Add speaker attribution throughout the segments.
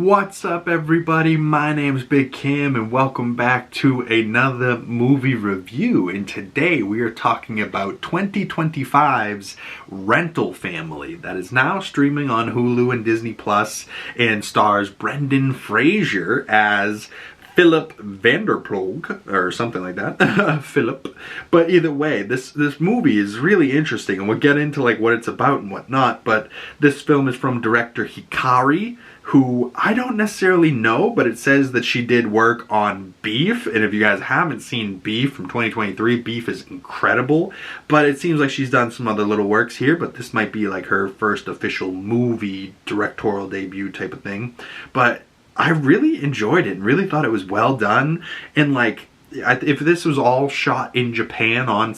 Speaker 1: What's up, everybody? My name's Big Kim and welcome back to another movie review. And today we are talking about 2025's Rental Family that is now streaming on Hulu and Disney Plus and stars Brendan Fraser as Philip Vanderploeg, or something like that. Philip. But either way, this movie is really interesting, and we'll get into like what it's about and whatnot. But this film is from director Hikari, who I don't necessarily know, but it says that she did work on Beef. And if you guys haven't seen Beef from 2023, Beef is incredible. But it seems like she's done some other little works here, but this might be like her first official movie directorial debut type of thing. But I really enjoyed it and really thought it was well done. And like, if this was all shot in Japan on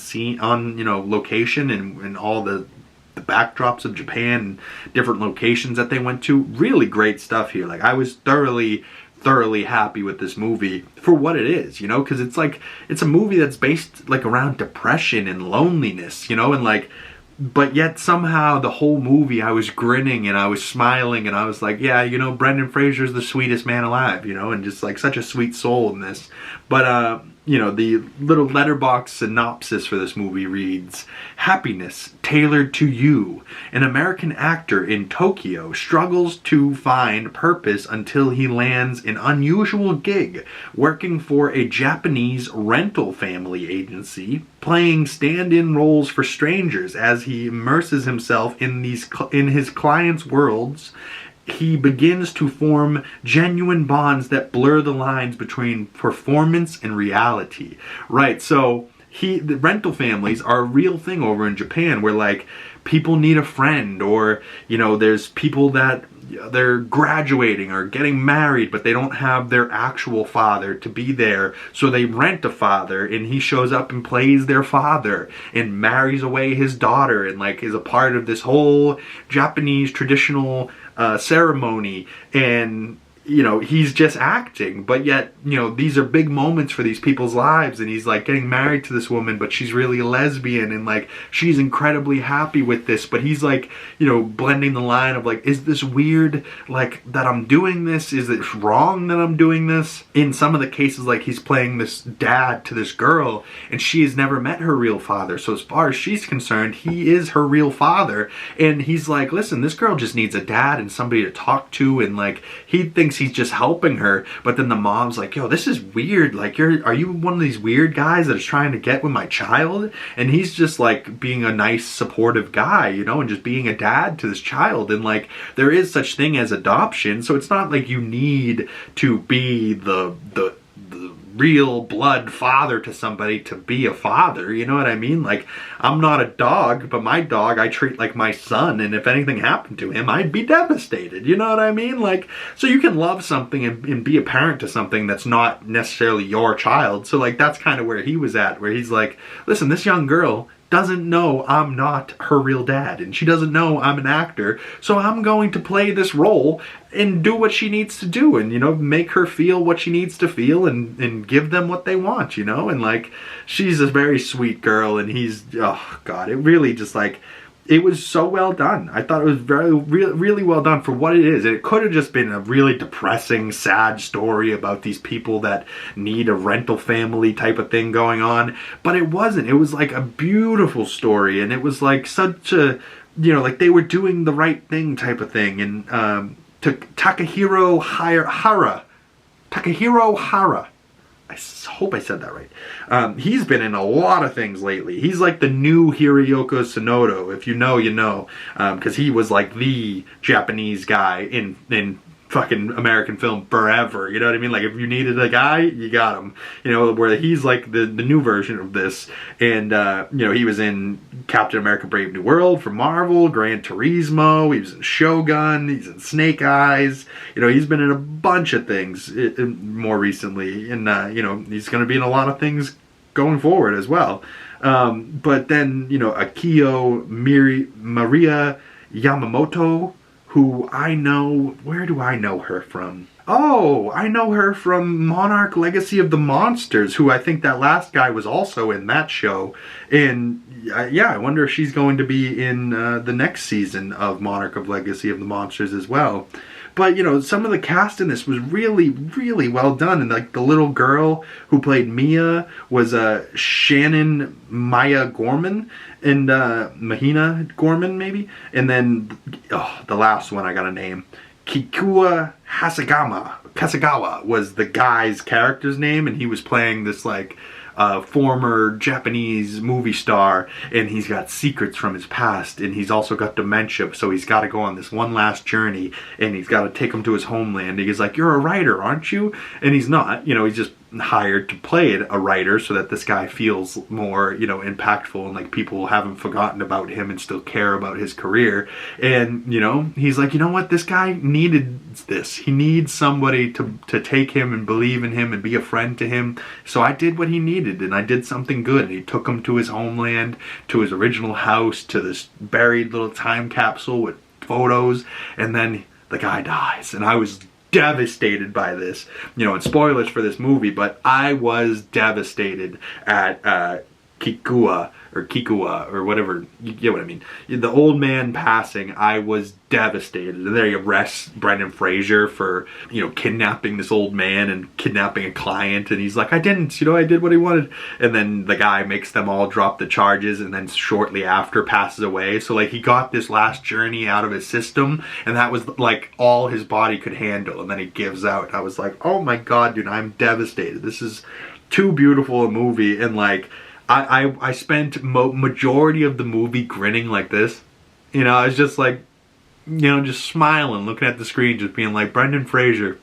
Speaker 1: location and all the backdrops of Japan and different locations that they went to, really great stuff here. Like, I was thoroughly happy with this movie for what it is, you know, because it's like, it's a movie that's based like around depression and loneliness, you know, and like, but yet somehow the whole movie I was grinning and I was smiling and I was like, yeah, you know, Brendan Fraser's the sweetest man alive, you know, and just like such a sweet soul in this. But you know, the little Letterboxd synopsis for this movie reads, "Happiness tailored to you. An American actor in Tokyo struggles to find purpose until he lands an unusual gig working for a Japanese rental family agency, playing stand-in roles for strangers as he immerses himself in his clients' worlds. He begins to form genuine bonds that blur the lines between performance and reality." Right, so the rental families are a real thing over in Japan, where like people need a friend, or you know, there's people that they're graduating or getting married, but they don't have their actual father to be there, so they rent a father, and he shows up and plays their father and marries away his daughter, and like is a part of this whole Japanese traditional ceremony. And you know, he's just acting, but yet, you know, these are big moments for these people's lives, and he's like getting married to this woman, but she's really a lesbian, and like she's incredibly happy with this, but he's like, you know, blending the line of like, is this weird like that I'm doing this? Is it wrong that I'm doing this? In some of the cases, like he's playing this dad to this girl, and she has never met her real father, so as far as she's concerned, he is her real father. And he's like, listen, this girl just needs a dad and somebody to talk to, and like he thinks he's just helping her. But then the mom's like, yo, this is weird, like are you one of these weird guys that is trying to get with my child? And he's just like being a nice supportive guy, you know, and just being a dad to this child. And like, there is such thing as adoption, so it's not like you need to be the real blood father to somebody to be a father, you know what I mean? Like, I'm not a dog, but my dog I treat like my son, and if anything happened to him, I'd be devastated, you know what I mean? Like, so you can love something and be a parent to something that's not necessarily your child. So like, that's kind of where he was at, where he's like, listen, this young girl doesn't know I'm not her real dad, and she doesn't know I'm an actor, so I'm going to play this role and do what she needs to do, and you know, make her feel what she needs to feel, and give them what they want, you know. And like, she's a very sweet girl, and he's, oh god, it really just like, it was so well done. I thought it was really well done for what it is. It could have just been a really depressing, sad story about these people that need a rental family type of thing going on, but it wasn't. It was like a beautiful story, and it was like such a, you know, like they were doing the right thing type of thing. And Takehiro Hira, I hope I said that right. He's been in a lot of things lately. He's like the new Hiroyuki Sanada. If you know, you know. Because he was like the Japanese guy in fucking American film forever. You know what I mean? Like, if you needed a guy, you got him. You know, where he's like the new version of this. And, you know, he was in Captain America Brave New World for Marvel, Gran Turismo, he was in Shogun, he's in Snake Eyes. You know, he's been in a bunch of things more recently. And, you know, he's going to be in a lot of things going forward as well. But then, you know, Akio Maria Yamamoto, who I know, where do I know her from? Oh, I know her from Monarch Legacy of the Monsters, who I think that last guy was also in that show. And yeah, I wonder if she's going to be in the next season of Monarch of Legacy of the Monsters as well. But, you know, some of the cast in this was really, really well done. And, like, the little girl who played Mia was Shannon Maya Gorman, and Mahina Gorman, maybe. And then, the last one I got a name. Kikuya Hasegawa was the guy's character's name, and he was playing this, like, former Japanese movie star, and he's got secrets from his past, and he's also got dementia, so he's got to go on this one last journey, and he's got to take him to his homeland. And he's like, "You're a writer, aren't you?" And he's not, you know, he's just hired to play a writer so that this guy feels more, you know, impactful, and like people haven't forgotten about him and still care about his career. And, you know, he's like, you know what, this guy needed this. He needs somebody to take him and believe in him and be a friend to him. So I did what he needed, and I did something good. And he took him to his homeland, to his original house, to this buried little time capsule with photos, and then the guy dies. And I was devastated by this, you know, and spoilers for this movie, but I was devastated at Kikuya or whatever, you get what I mean. The old man passing, I was devastated. And then he arrests Brendan Fraser for, you know, kidnapping this old man and kidnapping a client, and he's like, I didn't, you know, I did what he wanted. And then the guy makes them all drop the charges, and then shortly after passes away. So like he got this last journey out of his system, and that was like all his body could handle, and then he gives out. I was like, oh my god, dude, I'm devastated. This is too beautiful a movie. And like I spent majority of the movie grinning like this. You know, I was just like, you know, just smiling, looking at the screen, just being like, Brendan Fraser,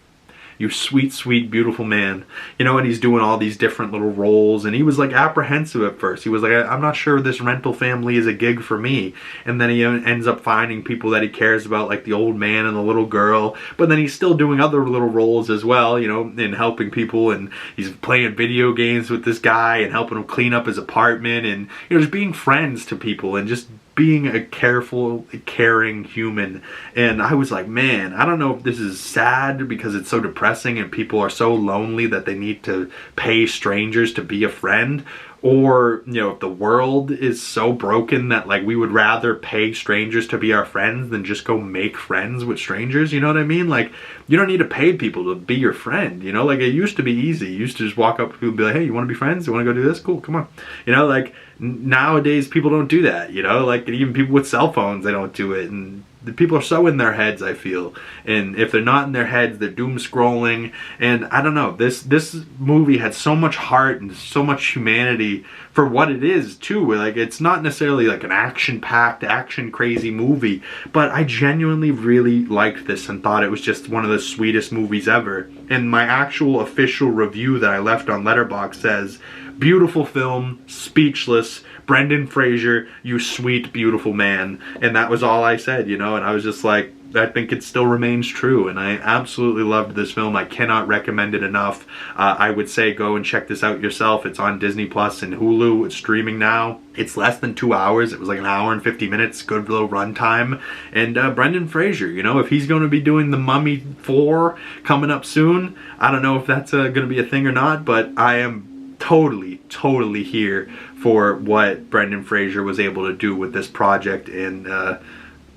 Speaker 1: you sweet, sweet, beautiful man. You know, and he's doing all these different little roles, and he was like apprehensive at first. He was like, I'm not sure this rental family is a gig for me. And then he ends up finding people that he cares about, like the old man and the little girl. But then he's still doing other little roles as well, you know, and helping people. And he's playing video games with this guy and helping him clean up his apartment, and, you know, just being friends to people and just being a careful, caring human. And I was like, man, I don't know if this is sad because it's so depressing and people are so lonely that they need to pay strangers to be a friend, or, you know, if the world is so broken that like we would rather pay strangers to be our friends than just go make friends with strangers. You know what I mean? Like, you don't need to pay people to be your friend, you know? Like, it used to be easy. You used to just walk up to people and be like, hey, you want to be friends? You want to go do this? Cool, come on. You know, like, nowadays people don't do that, you know? Like, even people with cell phones, they don't do it. And the people are so in their heads, I feel. And if they're not in their heads, they're doom scrolling. And I don't know, this movie had so much heart and so much humanity for what it is too. Like, it's not necessarily like an action-packed, action-crazy movie, but I genuinely really liked this and thought it was just one of the sweetest movies ever. And my actual official review that I left on Letterboxd says, beautiful film, speechless, Brendan Fraser, you sweet, beautiful man. And that was all I said, you know, and I was just like, I think it still remains true, and I absolutely loved this film. I cannot recommend it enough. I would say go and check this out yourself. It's on Disney Plus and Hulu. It's streaming now. It's less than 2 hours. It was like an hour and 50 minutes. Good little runtime. And Brendan Fraser, you know, if he's going to be doing The Mummy 4 coming up soon, I don't know if that's going to be a thing or not, but I am totally here for what Brendan Fraser was able to do with this project. And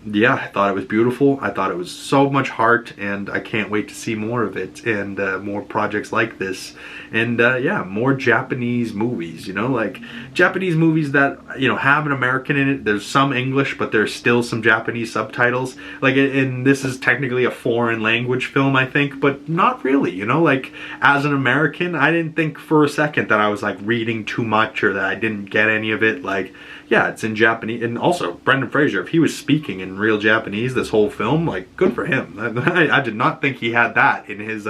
Speaker 1: yeah, I thought it was beautiful. I thought it was so much heart, and I can't wait to see more of it, and more projects like this. And yeah, more Japanese movies, you know, like Japanese movies that, you know, have an American in it. There's some English, but there's still some Japanese subtitles. Like, and this is technically a foreign language film, I think, but not really, you know. Like, as an American, I didn't think for a second that I was like reading too much or that I didn't get any of it. Like, yeah, it's in Japanese. And also, Brendan Fraser, if he was speaking in real Japanese this whole film, like, good for him. I did not think he had that in his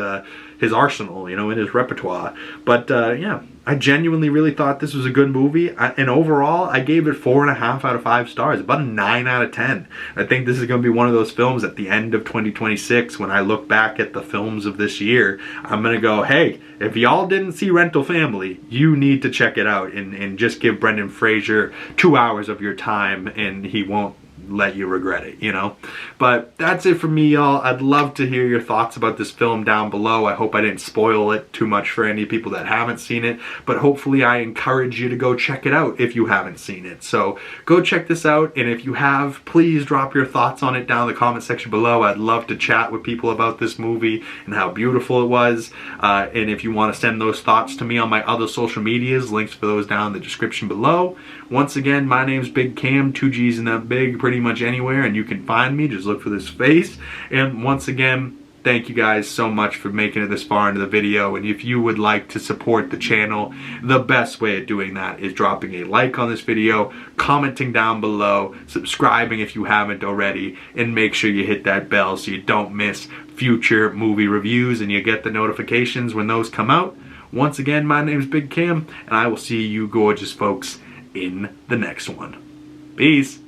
Speaker 1: arsenal, you know, in his repertoire. But yeah, I genuinely really thought this was a good movie. And overall, I gave it 4.5 out of 5 stars, about a 9 out of 10. I think this is going to be one of those films at the end of 2026, when I look back at the films of this year, I'm going to go, hey, if y'all didn't see Rental Family, you need to check it out, and just give Brendan Fraser 2 hours of your time, and he won't let you regret it, you know? But that's it for me, y'all. I'd love to hear your thoughts about this film down below. I hope I didn't spoil it too much for any people that haven't seen it, but hopefully I encourage you to go check it out if you haven't seen it. So go check this out, and if you have, please drop your thoughts on it down in the comment section below. I'd love to chat with people about this movie and how beautiful it was. And if you want to send those thoughts to me on my other social medias, links for those down in the description below. Once again, my name's Big Cam, 2 G's in that big, pretty much anywhere, and you can find me. Just look for this face. And once again, thank you guys so much for making it this far into the video. And if you would like to support the channel, the best way of doing that is dropping a like on this video, commenting down below, subscribing if you haven't already, and make sure you hit that bell so you don't miss future movie reviews and you get the notifications when those come out. Once again, my name is Big Cam, and I will see you gorgeous folks in the next one. Peace.